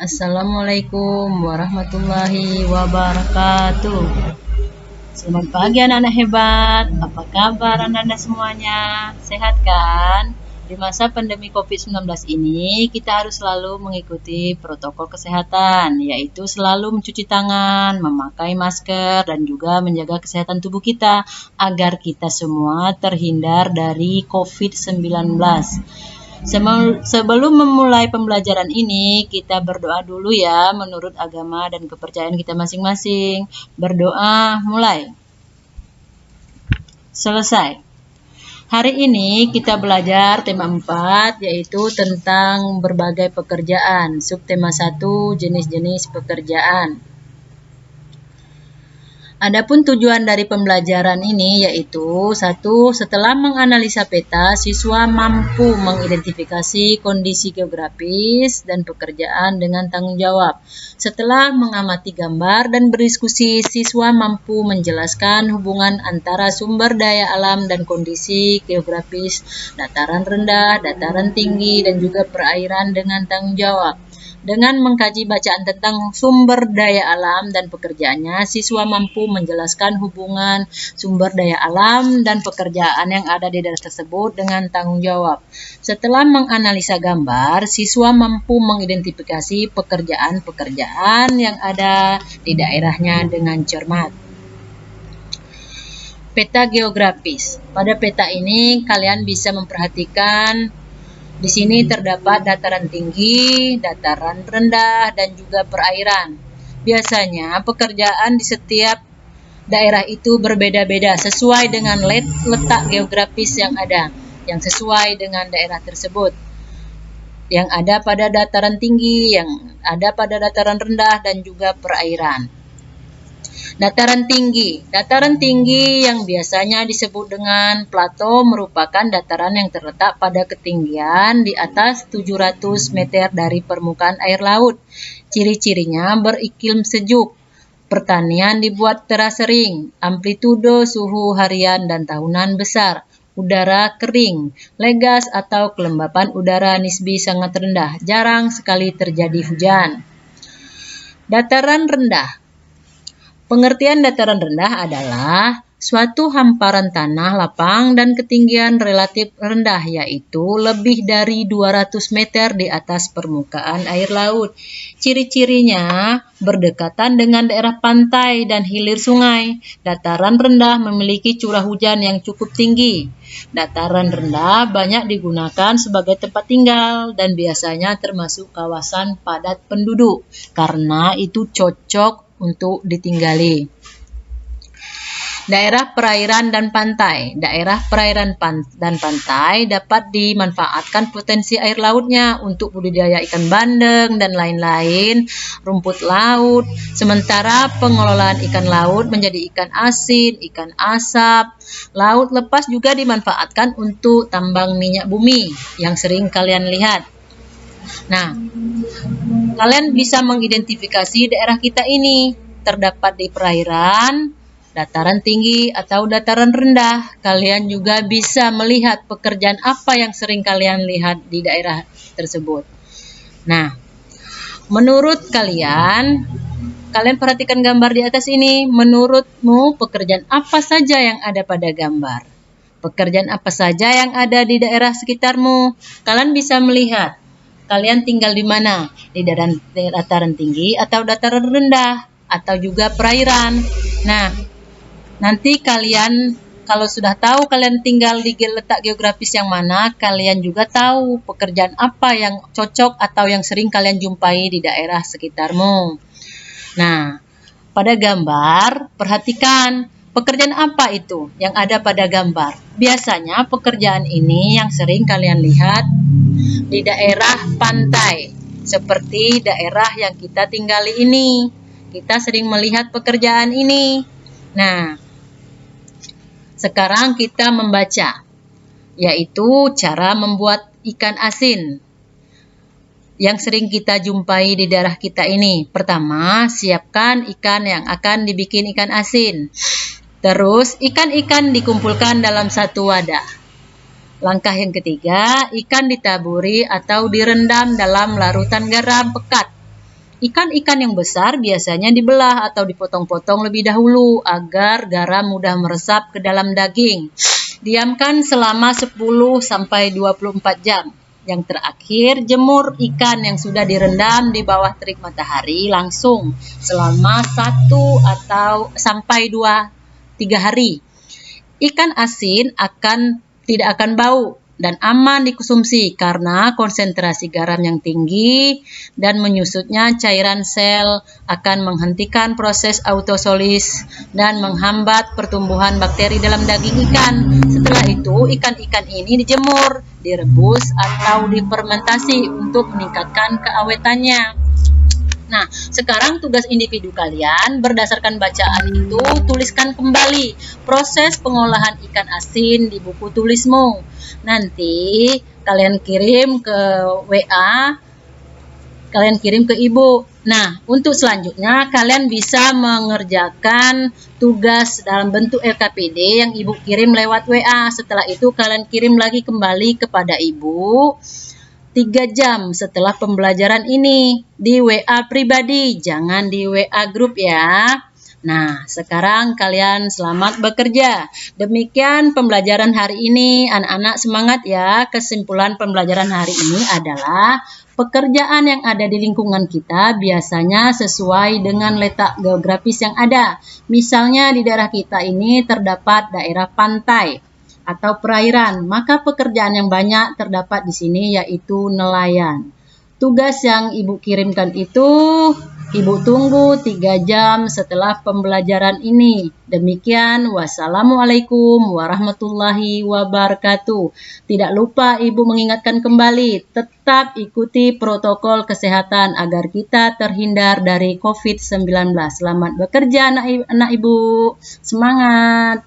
Assalamualaikum warahmatullahi wabarakatuh. Selamat pagi anak-anak hebat. Apa kabar anak-anak semuanya? Sehat kan? Di masa pandemi COVID-19 ini, kita harus selalu mengikuti protokol kesehatan, yaitu selalu mencuci tangan, memakai masker, dan juga menjaga kesehatan tubuh kita agar kita semua terhindar dari COVID-19. Sebelum memulai pembelajaran ini, kita berdoa dulu ya menurut agama dan kepercayaan kita masing-masing. Berdoa mulai. Selesai. Hari ini kita belajar tema 4, yaitu tentang berbagai pekerjaan. Subtema 1, jenis-jenis pekerjaan. Adapun tujuan dari pembelajaran ini yaitu 1. Setelah menganalisa peta, siswa mampu mengidentifikasi kondisi geografis dan pekerjaan dengan tanggung jawab. Setelah mengamati gambar dan berdiskusi, siswa mampu menjelaskan hubungan antara sumber daya alam dan kondisi geografis dataran rendah, dataran tinggi, dan juga perairan dengan tanggung jawab. Dengan mengkaji bacaan tentang sumber daya alam dan pekerjaannya, siswa mampu menjelaskan hubungan sumber daya alam dan pekerjaan yang ada di daerah tersebut dengan tanggung jawab. Setelah menganalisa gambar, siswa mampu mengidentifikasi pekerjaan-pekerjaan yang ada di daerahnya dengan cermat. Peta geografis. Pada peta ini, kalian bisa memperhatikan di sini terdapat dataran tinggi, dataran rendah, dan juga perairan. Biasanya pekerjaan di setiap daerah itu berbeda-beda sesuai dengan letak geografis yang ada, yang sesuai dengan daerah tersebut. Yang ada pada dataran tinggi, yang ada pada dataran rendah, dan juga perairan. Dataran tinggi yang biasanya disebut dengan plato merupakan dataran yang terletak pada ketinggian di atas 700 meter dari permukaan air laut. Ciri-cirinya beriklim sejuk, pertanian dibuat terasering, amplitudo suhu harian dan tahunan besar, udara kering, legas atau kelembapan udara nisbi sangat rendah, jarang sekali terjadi hujan. Dataran rendah. Pengertian dataran rendah adalah suatu hamparan tanah lapang dan ketinggian relatif rendah, yaitu lebih dari 200 meter di atas permukaan air laut. Ciri-cirinya berdekatan dengan daerah pantai dan hilir sungai. Dataran rendah memiliki curah hujan yang cukup tinggi. Dataran rendah banyak digunakan sebagai tempat tinggal dan biasanya termasuk kawasan padat penduduk karena itu cocok untuk ditinggali. Daerah perairan dan pantai. Daerah perairan dan pantai dapat dimanfaatkan potensi air lautnya untuk budidaya ikan bandeng dan lain-lain, rumput laut. Sementara pengelolaan ikan laut menjadi ikan asin, ikan asap. Laut lepas juga dimanfaatkan untuk tambang minyak bumi yang sering kalian lihat. Nah, kalian bisa mengidentifikasi daerah kita ini terdapat di perairan, dataran tinggi, atau dataran rendah. Kalian juga bisa melihat pekerjaan apa yang sering kalian lihat di daerah tersebut. Nah, menurut kalian perhatikan gambar di atas ini. Menurutmu pekerjaan apa saja yang ada pada gambar? Pekerjaan apa saja yang ada di daerah sekitarmu? Kalian bisa melihat. Kalian tinggal di mana? Di dataran tinggi atau dataran rendah? Atau juga perairan? Nah, nanti kalian kalau sudah tahu kalian tinggal di letak geografis yang mana, kalian juga tahu pekerjaan apa yang cocok atau yang sering kalian jumpai di daerah sekitarmu. Nah, pada gambar, perhatikan pekerjaan apa itu yang ada pada gambar. Biasanya pekerjaan ini yang sering kalian lihat di daerah pantai, seperti daerah yang kita tinggali ini. Kita sering melihat pekerjaan ini. Nah, sekarang kita membaca, yaitu cara membuat ikan asin yang sering kita jumpai di daerah kita ini. Pertama, siapkan ikan yang akan dibikin ikan asin. Terus, ikan-ikan dikumpulkan dalam satu wadah. Langkah yang ketiga, ikan ditaburi atau direndam dalam larutan garam pekat. Ikan-ikan yang besar biasanya dibelah atau dipotong-potong lebih dahulu agar garam mudah meresap ke dalam daging. Diamkan selama 10-24 jam. Yang terakhir, jemur ikan yang sudah direndam di bawah terik matahari langsung selama 1-2-3 hari. Ikan asin tidak akan bau dan aman dikonsumsi karena konsentrasi garam yang tinggi, dan menyusutnya cairan sel akan menghentikan proses autosolis dan menghambat pertumbuhan bakteri dalam daging ikan. Setelah itu, ikan-ikan ini dijemur, direbus atau difermentasi untuk meningkatkan keawetannya. Nah, sekarang tugas individu kalian berdasarkan bacaan itu, tuliskan kembali proses pengolahan ikan asin di buku tulismu. Nanti kalian kirim ke WA, kalian kirim ke ibu. Nah, untuk selanjutnya kalian bisa mengerjakan tugas dalam bentuk LKPD yang ibu kirim lewat WA. Setelah itu kalian kirim lagi kembali kepada ibu 3 jam setelah pembelajaran ini di WA pribadi, jangan di WA grup ya. Nah, sekarang kalian selamat bekerja. Demikian pembelajaran hari ini, anak-anak semangat ya. Kesimpulan pembelajaran hari ini adalah pekerjaan yang ada di lingkungan kita biasanya sesuai dengan letak geografis yang ada. Misalnya di daerah kita ini terdapat daerah pantai atau perairan, maka pekerjaan yang banyak terdapat di sini yaitu nelayan. Tugas yang ibu kirimkan itu ibu tunggu 3 jam setelah pembelajaran ini. Demikian, wassalamualaikum warahmatullahi wabarakatuh. Tidak lupa ibu mengingatkan kembali, tetap ikuti protokol kesehatan agar kita terhindar dari COVID-19. Selamat bekerja anak ibu, semangat.